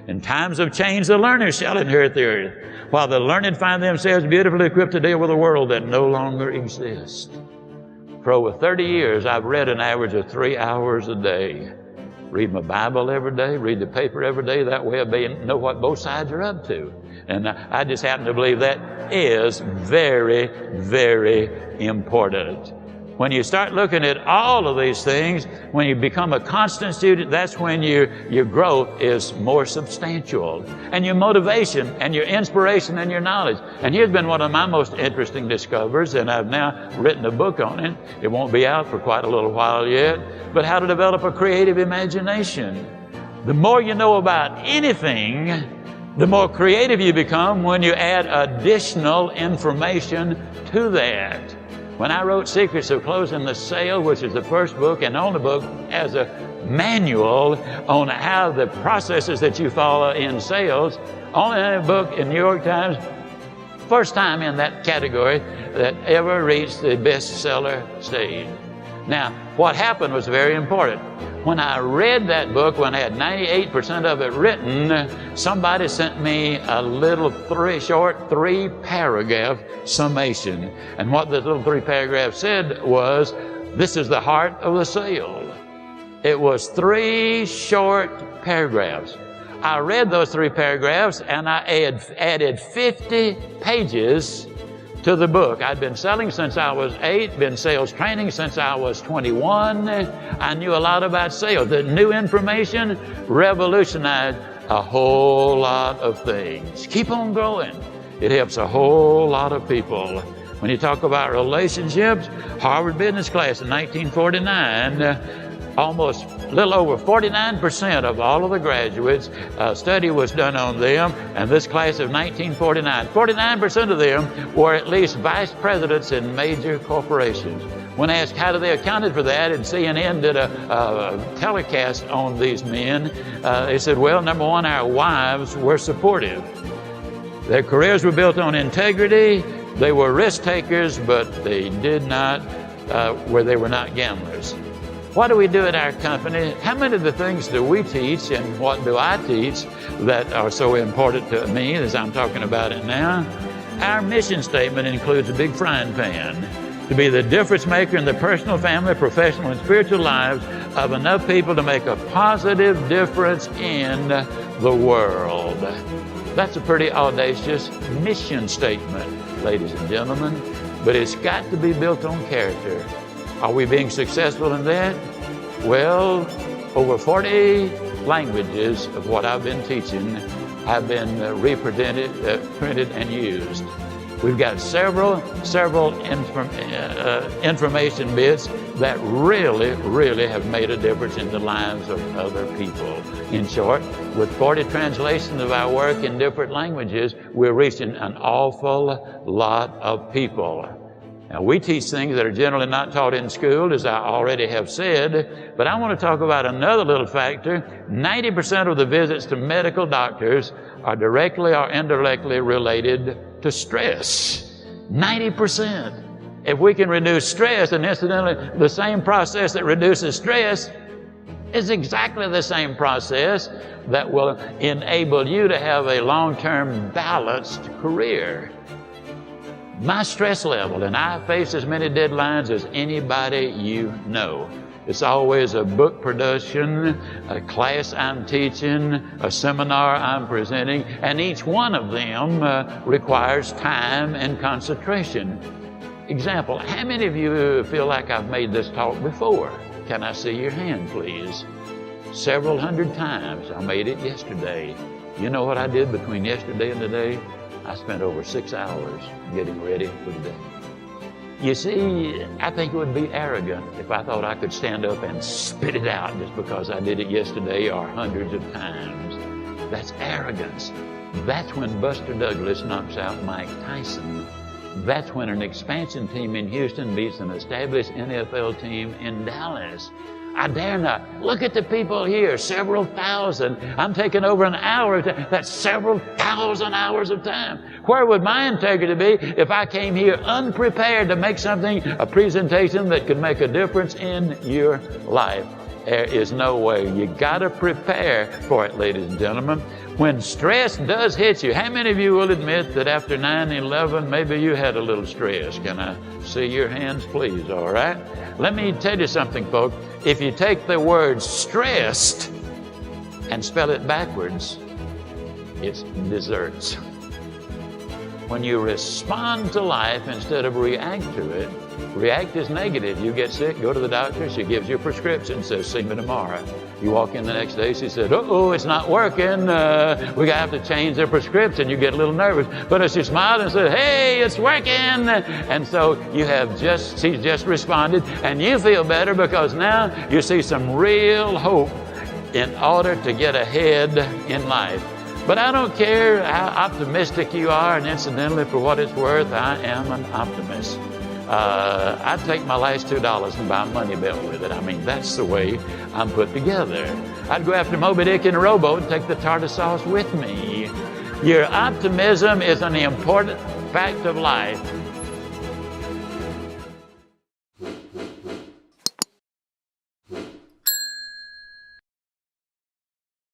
In times of change, the learners shall inherit the earth, while the learned find themselves beautifully equipped to deal with a world that no longer exists. For over 30 years, I've read an average of 3 hours a day. Read my Bible every day, read the paper every day. That way I know what both sides are up to. And I just happen to believe that is very, very important. When you start looking at all of these things, when you become a constant student, that's when your growth is more substantial. And your motivation and your inspiration and your knowledge. And here's been one of my most interesting discoveries, and I've now written a book on it. It won't be out for quite a little while yet, but how to develop a creative imagination. The more you know about anything, the more creative you become when you add additional information to that. When I wrote Secrets of Closing the Sale, which is the first book and only book as a manual on how the processes that you follow in sales, only book in New York Times, first time in that category that ever reached the bestseller stage. Now, what happened was very important. When I read that book, when I had 98% of it written, somebody sent me a little short 3-paragraph summation. And what the little 3 paragraphs said was, this is the heart of the sale. It was 3 short paragraphs. I read those 3 paragraphs and I added 50 pages to the book. I'd been selling since I was 8, been sales training since I was 21. I knew a lot about sales. The new information revolutionized a whole lot of things. Keep on growing. It helps a whole lot of people. When you talk about relationships, Harvard Business Class in 1949, almost a little over 49% of all of the graduates, a study was done on them, and this class of 1949, 49% of them were at least vice presidents in major corporations. When asked how they accounted for that, and CNN did a telecast on these men, they said, well, number one, our wives were supportive. Their careers were built on integrity. They were risk takers, but they did not, they were not gamblers. What do we do at our company? How many of the things do we teach and what do I teach that are so important to me as I'm talking about it now? Our mission statement includes a big frying pan to be the difference maker in the personal, family, professional, and spiritual lives of enough people to make a positive difference in the world. That's a pretty audacious mission statement, ladies and gentlemen, but it's got to be built on character. Are we being successful in that? Well, over 40 languages of what I've been teaching have been reprinted, printed and used. We've got several information bits that really have made a difference in the lives of other people. In short, with 40 translations of our work in different languages, we're reaching an awful lot of people. Now, we teach things that are generally not taught in school, as I already have said, but I want to talk about another little factor. 90% of the visits to medical doctors are directly or indirectly related to stress. 90%. If we can reduce stress, and incidentally, the same process that reduces stress is exactly the same process that will enable you to have a long-term balanced career. My stress level, and I face as many deadlines as anybody you know. It's always a book production, a class I'm teaching, a seminar I'm presenting, and each one of them requires time and concentration. Example, how many of you feel like I've made this talk before? Can I see your hand, please? Several hundred times. I made it yesterday. You know what I did between yesterday and today? I spent over 6 hours getting ready for the day. You see, I think it would be arrogant if I thought I could stand up and spit it out just because I did it yesterday or hundreds of times. That's arrogance. That's when Buster Douglas knocks out Mike Tyson. That's when an expansion team in Houston beats an established NFL team in Dallas. I dare not. Look at the people here, several thousand. I'm taking over an hour. That's several thousand hours of time. Where would my integrity be if I came here unprepared to make something, a presentation that could make a difference in your life? There is no way. You got to prepare for it, ladies and gentlemen. When stress does hit you, how many of you will admit that after 9/11, maybe you had a little stress? Can I see your hands, please? All right. Let me tell you something, folks. If you take the word stressed and spell it backwards, it's desserts. When you respond to life instead of react to it, react is negative. You get sick, go to the doctor, she gives you a prescription, says, see me tomorrow. You walk in the next day, she said, uh-oh, it's not working. We have to change the prescription. You get a little nervous. But if she smiled and said, hey, it's working. And so she's just responded, and you feel better because now you see some real hope in order to get ahead in life. But I don't care how optimistic you are, and incidentally, for what it's worth, I am an optimist. I'd take my last $2 and buy a money belt with it. I mean, that's the way I'm put together. I'd go after Moby Dick in a rowboat and take the tartar sauce with me. Your optimism is an important fact of life.